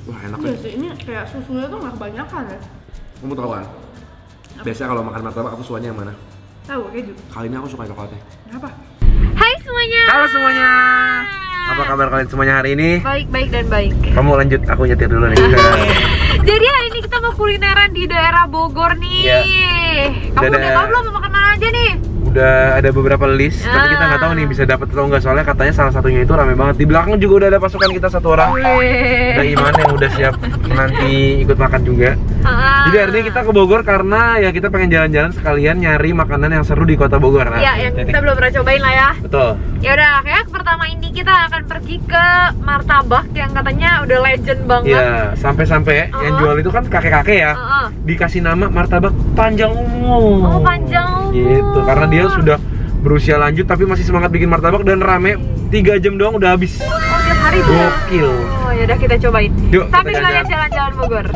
Wah enak Iya ya. sih, ini kayak susunya tuh nggak kebanyakan ya. Kamu tahu kan? Biasanya kalau makan martabak aku sukanya yang mana? Tahu keju. Kali ini aku suka coklatnya. Kenapa? Hai semuanya. Halo semuanya. Apa kabar kalian semuanya hari ini? Baik dan baik. Kamu lanjut, aku nyetir dulu nih. Jadi hari ini kita mau kulineran di daerah Bogor nih. Iya. Kamu udah tahu belum mau makan mana aja nih? Udah ada beberapa list, tapi kita nggak tahu nih bisa dapat atau enggak, soalnya katanya salah satunya itu rame banget. Di belakang juga udah ada pasukan kita satu orang. Ada Iman yang udah siap nanti ikut makan juga. Jadi hari ini kita ke Bogor karena ya kita pengen jalan-jalan sekalian nyari makanan yang seru di kota Bogor. Iya, yang kita belum pernah cobain lah ya. Betul. Ya udah, kayak pertama ini kita akan pergi ke martabak yang katanya udah legend banget. Iya, sampai-sampai yang jual itu kan kakek-kakek ya. Dikasih nama martabak panjang umur. Oh, panjang umur. Gitu, karena dia sudah berusia lanjut tapi masih semangat bikin martabak dan rame. 3 jam doang udah habis. Oh, tiap hari tuh. Gokil. Oh, ya udah kita cobain. Yuk, sambil kita kalian jalan-jalan Bogor.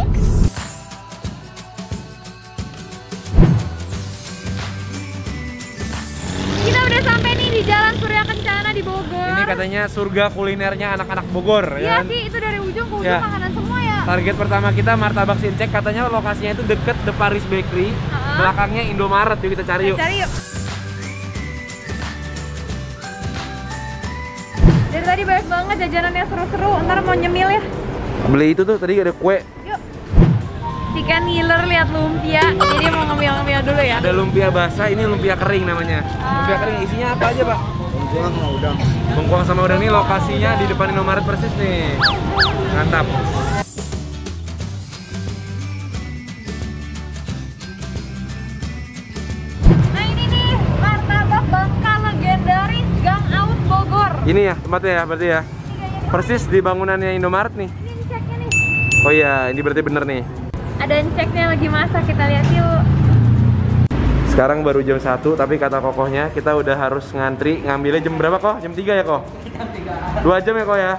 Kita udah sampai nih di Jalan Surya Kencana di Bogor. Ini katanya surga kulinernya anak-anak Bogor. Iya ya. sih, itu dari ujung ke ujung Ya. makanan semua ya. Target pertama kita martabak Sincek, katanya lokasinya itu deket The Paris Bakery. Belakangnya Indomaret, yuk kita cari yuk. Cari yuk. Dari tadi banyak banget jajanan yang seru-seru, ntar mau nyemil ya. Beli itu tuh, tadi ada kue. Yuk. Ikan ngiler lihat lumpia, jadi mau ngemil-ngemil dulu ya. Ada lumpia basah, ini lumpia kering namanya. Lumpia kering isinya apa aja, Pak? Bengkuang sama udang. Bengkuang sama udang. Ini lokasinya di depan Indomaret persis nih. Mantap. Nah ini nih, martabak Bangka legendaris Gang Aus Bogor. Ini ya tempatnya ya, berarti ya. Persis di bangunannya Indomaret nih. Ini ceknya nih. Oh iya, ini berarti bener nih. Ada ceknya lagi masak, kita lihat yuk. Sekarang baru jam 1, tapi kata kokohnya kita udah harus ngantri. Ngambilnya jam berapa kok? Jam 3 ya kok? Jam 3. 2 jam ya kok ya?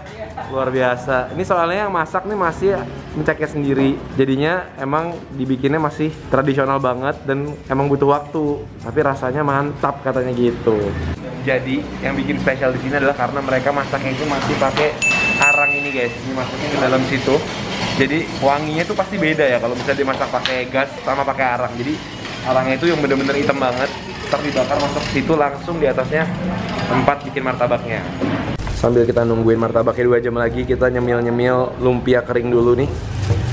Luar biasa. Ini soalnya yang masak nih masih menceknya sendiri. Jadinya emang dibikinnya masih tradisional banget dan emang butuh waktu. Tapi rasanya mantap katanya gitu. Jadi yang bikin spesial di sini adalah karena mereka masaknya itu masih pakai arang ini guys. Ini masuknya ke dalam situ. Jadi wanginya tuh pasti beda ya kalau bisa dimasak pakai gas sama pakai arang. Jadi arangnya itu yang bener-bener hitam banget, ntar dibakar masuk situ langsung di atasnya tempat bikin martabaknya. Sambil kita nungguin martabaknya 2 jam lagi, kita nyemil-nyemil lumpia kering dulu nih.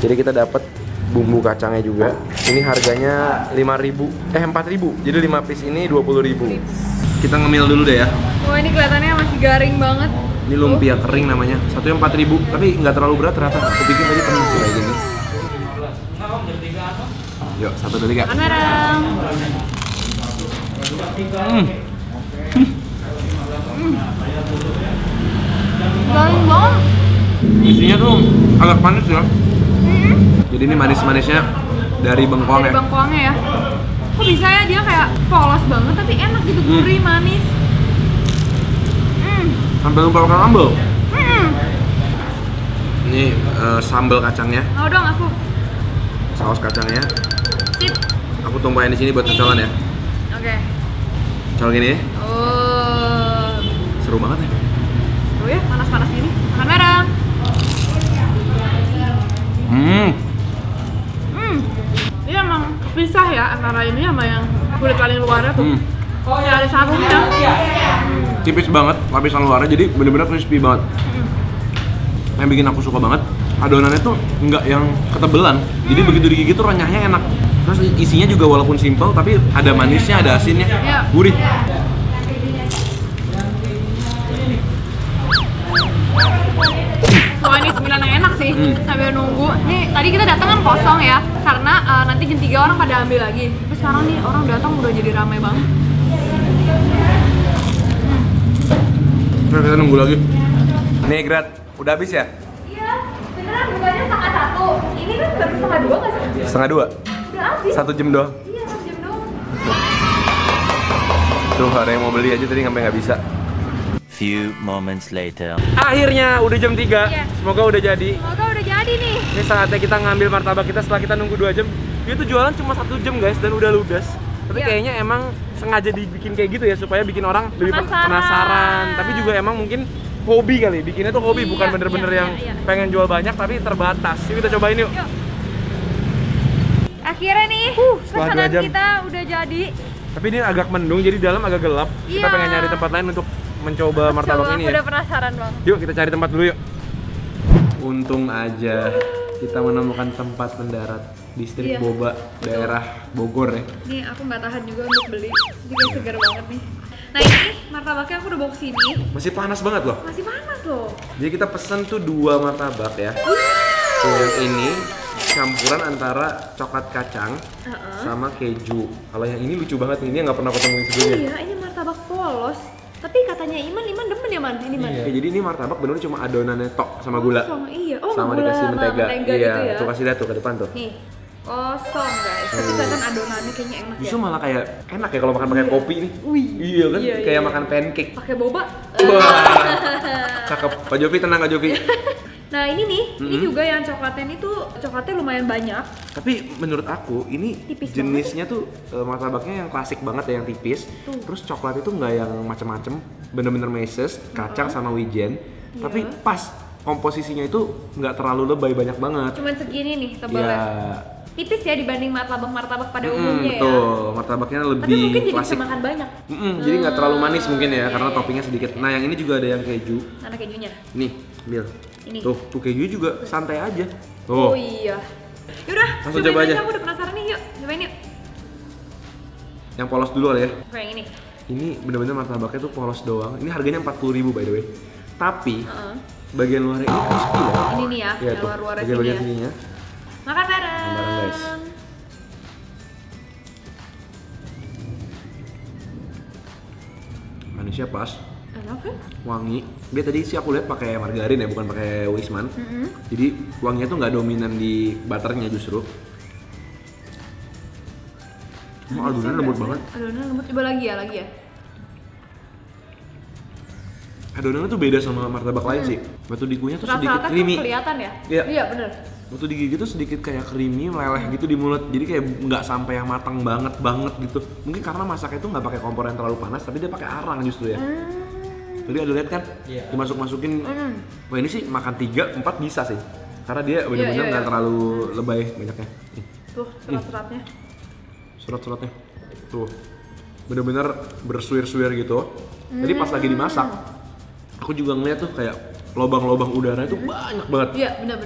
Jadi kita dapat bumbu kacangnya juga. Ini harganya 4.000. Jadi 5 piece ini 20.000. Kita ngemil dulu deh ya. Wah ini kelihatannya masih garing banget. Ini lumpia kering namanya. Satunya 4.000, tapi nggak terlalu berat ternyata. Aku pikir tadi penuh kayak gini. Yuk, 1, 2, 3. Makan bareng. Garing banget. Isinya tuh agak manis ya. Jadi ini manis-manisnya dari bengkoang Dari ya. bengkoangnya ya. Kok bisa ya dia kayak polos banget tapi enak gitu, gurih, manis. Sampai lupa pakai sambal. Ini sambal kacangnya, Mau dong aku. saus kacangnya. Sip. Aku tumpahin di sini buat cocolan ya. Oke. Cocol gini ya. Oh. Seru banget ya. Seru ya, panas-panas gini. Makan bareng. Ini emang pisah ya antara ini sama yang kulit paling luarnya tuh. Kayak ada sarungnya. Tipis banget lapisan luarnya, jadi bener-bener crispy banget. Yang bikin aku suka banget, adonannya tuh nggak yang ketebelan. Jadi begitu digigit tuh renyahnya enak. Terus isinya juga walaupun simple, tapi ada manisnya, ada asinnya, gurih. Wah ini cemilan yang enak sih, sambil nunggu. Nih tadi kita datang kan kosong ya, karena nanti jam 3 orang pada ambil lagi. Tapi sekarang nih orang datang udah jadi ramai banget. Nah, kita nunggu lagi. Nih Grat, udah habis ya? Iya, beneran bukanya 1:30. Ini kan baru 1:30 nggak sih? 1:30? Udah habis. 1 jam doang. Iya, 1 jam doang. Tuh ada yang mau beli aja tadi sampai nggak bisa. Few moments later. Akhirnya udah jam 3. Iya. Semoga udah jadi. Semoga udah jadi nih. Ini saatnya kita ngambil martabak kita setelah kita nunggu 2 jam. Dia tuh jualan cuma 1 jam guys dan udah ludes. Tapi kayaknya emang sengaja dibikin kayak gitu ya supaya bikin orang lebih penasaran. Tapi juga emang mungkin hobi kali, bikinnya tuh hobi, bukan Iya, bener-bener iya, yang iya. pengen jual banyak tapi terbatas. Yuk kita cobain yuk. Yuk. Akhirnya nih, setelah 2 pesanan jam. kita udah jadi. Tapi ini agak mendung, jadi dalam agak gelap. Kita Iya. pengen nyari tempat lain untuk mencoba martabak Coba, ini aku ya. udah penasaran banget. Yuk kita cari tempat dulu yuk. Untung aja kita menemukan tempat mendarat di Street Iya, Boba daerah Bogor ya. Nih aku nggak tahan juga untuk beli, jadi kayak segar banget nih. Nah ini martabaknya aku udah bawa kesini, Masih panas banget loh. masih panas loh. Jadi kita pesen tuh 2 martabak ya. Tuh yang ini campuran antara coklat kacang sama keju. Kalau yang ini lucu banget nih, ini nggak pernah ketemu sebelumnya. Iya, ini martabak polos. Tapi katanya Iman demen ya Man? Ini Man. Oke, jadi ini martabak bener cuma adonannya tok sama gula. Kosong, iya. Oh, sama gula dikasih sama mentega. mentega Iya, gitu ya. tuh kasih lihat tuh ke depan tuh. Nih, kosong guys. Tapi kan adonannya kayaknya enak ya. Justru malah kayak enak ya kalau makan pakai kopi nih. Wih. Iya kan? Iya, Kayak iya. makan pancake. Pakai boba. Wah. Cakep. Pak Jovi tenang Kak Jovi. Nah ini nih, ini juga yang coklatnya ini tuh coklatnya lumayan banyak. Tapi menurut aku ini Tipis jenisnya tuh martabaknya yang klasik banget ya, yang tipis. Tuh. Terus coklat itu nggak yang macem-macem, bener-bener meses, kacang sama wijen. Iya. Tapi pas komposisinya itu nggak terlalu lebay banyak banget. Cuman segini nih Iya. tebalnya. Tipis ya dibanding martabak pada umumnya ya. Betul, martabaknya Tapi lebih mungkin jadi klasik. bisa makan banyak. Jadi nggak terlalu manis mungkin ya, iya, karena iya. toppingnya sedikit. Nah yang ini juga ada yang keju. Mana kejunya? Nih, Bil. Ini. Tuh keju juga santai aja. Oh Tuh. iya. Yaudah, Langsung cobain coba aja. Aku udah penasaran nih, yuk. Cobain yuk. Yang polos dulu kali ya. Coba yang ini. Ini bener-bener martabaknya tuh polos doang. Ini harganya 40.000 by the way. Tapi Heeh. bagian luarnya ini crispy ya. Ini nih ya, Iya yang tuh, luar-luarnya sini bagian ya. sininya. Makan bareng. Makan bareng, guys. Manisnya pas, Enak kan? wangi. Dia tadi sih aku lihat pakai margarin ya, bukan pakai Wisman. Jadi wanginya tuh nggak dominan di butternya justru. Adonannya lembut banget. Adonannya lembut. Coba lagi ya. Adonannya tuh beda sama martabak lain sih. Batu dikunyah tuh sedikit Rata-rata creamy. tuh kelihatan ya? Iya. Iya bener. Waktu digigit tuh sedikit kayak creamy, meleleh gitu di mulut. Jadi kayak nggak sampai yang matang banget gitu. Mungkin karena masaknya tuh nggak pakai kompor yang terlalu panas, tapi dia pakai arang justru ya. Tadi ada lihat kan? Iya. Dimasuk-masukin. Wah ini sih makan 3, 4 bisa sih. Karena dia benar-benar iya, nggak iya. terlalu lebay banyaknya. Nih, Tuh serat-seratnya. surat-suratnya. Tuh. Bener-bener bersuir-suir gitu. Jadi pas lagi dimasak, aku juga ngeliat tuh kayak lobang-lobang udara itu banyak banget. Iya bener.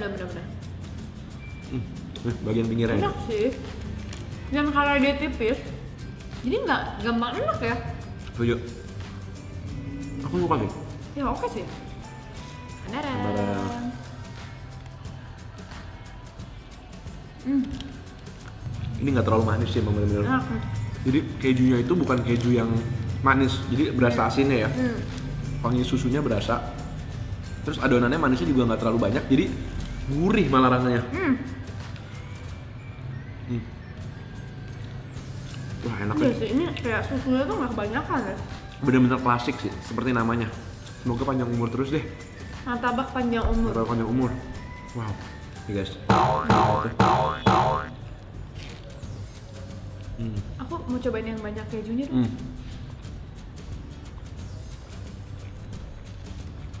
Nih, bagian pinggirnya. Enak sih. Dan kalau dia tipis, jadi nggak gampang enak ya. Setuju. Aku suka sih. Ya oke sih. Bareng. Bareng. Ini nggak terlalu manis sih, emang bener-bener. Enak. Jadi kejunya itu bukan keju yang manis, jadi berasa asinnya ya. Wangi susunya berasa. Terus adonannya manisnya juga nggak terlalu banyak, jadi gurih malah rasanya. Wah enak Iya ya. sih, ini kayak susunya tuh nggak kebanyakan ya. Bener-bener klasik sih, seperti namanya. Semoga panjang umur terus deh. Martabak panjang umur. Semoga panjang umur. Wow. Nih guys. Aku mau cobain yang banyak kejunya dong.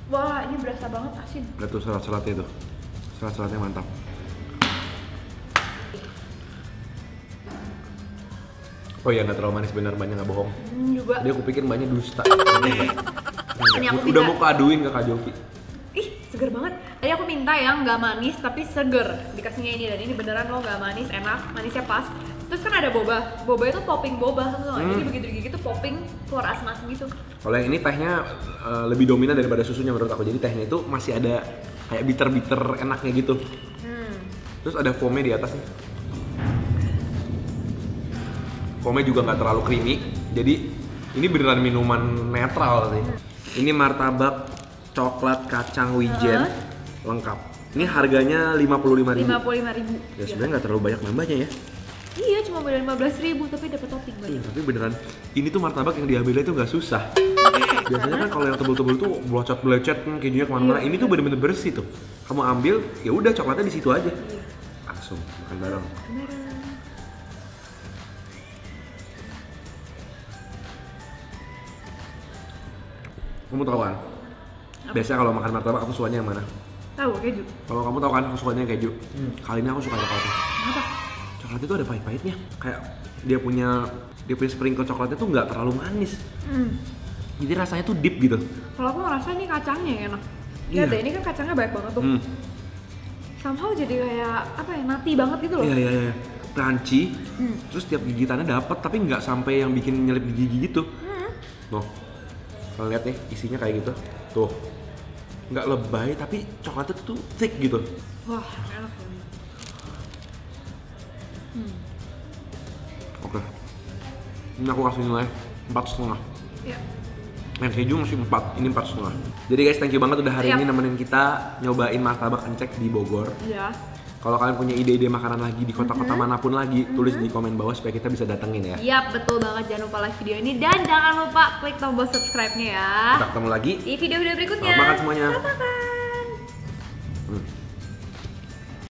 Wah, ini berasa banget asin. Lihat tuh serat-seratnya tuh. Serat-seratnya mantap. Oh iya nggak terlalu manis bener, banyak nggak bohong. Juga. Dia aku pikir banyak dusta. Ini aku Udah minta. mau kaduin ke Kak Jovi. Ih, seger banget. Tadi aku minta yang nggak manis tapi seger. Dikasihnya ini dan ini beneran loh nggak manis, enak, manisnya pas. Terus kan ada boba. Boba itu topping boba, jadi begitu digigit tuh popping keluar asam-asam gitu. Kalau yang ini tehnya lebih dominan daripada susunya menurut aku. Jadi tehnya itu masih ada kayak bitter-bitter enaknya gitu. Terus ada foamnya di atas nih. Foamnya juga nggak terlalu creamy. Jadi ini beneran minuman netral sih. Ini martabak coklat kacang wijen lengkap. Ini harganya 55.000. 55.000. Ya sebenarnya nggak terlalu banyak nambahnya ya. Iya, cuma beda 15.000 tapi dapat topping banyak. Tapi beneran ini tuh martabak yang diambilnya itu nggak susah. Biasanya kan kalau yang tebel-tebel tuh belocet-belecet kejunya kemana-mana. Ini tuh bener-bener bersih tuh. Kamu ambil, ya udah coklatnya di situ aja. Langsung makan bareng. Kamu tahu kan? Biasanya kalau makan martabak aku sukanya yang mana? Tahu keju. Kalau kamu tahu kan aku sukanya yang keju. Kali ini aku suka coklatnya. Kenapa? Coklat itu ada pahit-pahitnya. Kayak dia punya sprinkle coklatnya tuh nggak terlalu manis. Jadi rasanya tuh deep gitu. Kalau aku ngerasa ini kacangnya yang enak. Iya. Lihat deh, ini kan kacangnya banyak banget tuh. Somehow jadi kayak apa ya, nati banget gitu loh. Iya. Crunchy. Terus tiap gigitannya dapat tapi nggak sampai yang bikin nyelip di gigi gitu. Tuh. Kalau lihat nih isinya kayak gitu. Tuh. Nggak lebay tapi coklatnya tuh thick gitu. Wah, enak banget. Oke. Ini aku kasih nilai 4,5. Iya. Yang keju masih 4, ini 4,5. Jadi guys, thank you banget udah hari ini nemenin kita nyobain martabak encek di Bogor. Iya. Kalau kalian punya ide-ide makanan lagi di kota-kota manapun lagi, tulis di komen bawah supaya kita bisa datengin ya. Yap, betul banget. Jangan lupa like video ini dan jangan lupa klik tombol subscribe-nya ya. Kita ketemu lagi Di video-video berikutnya. Selamat makan semuanya. Selamat makan.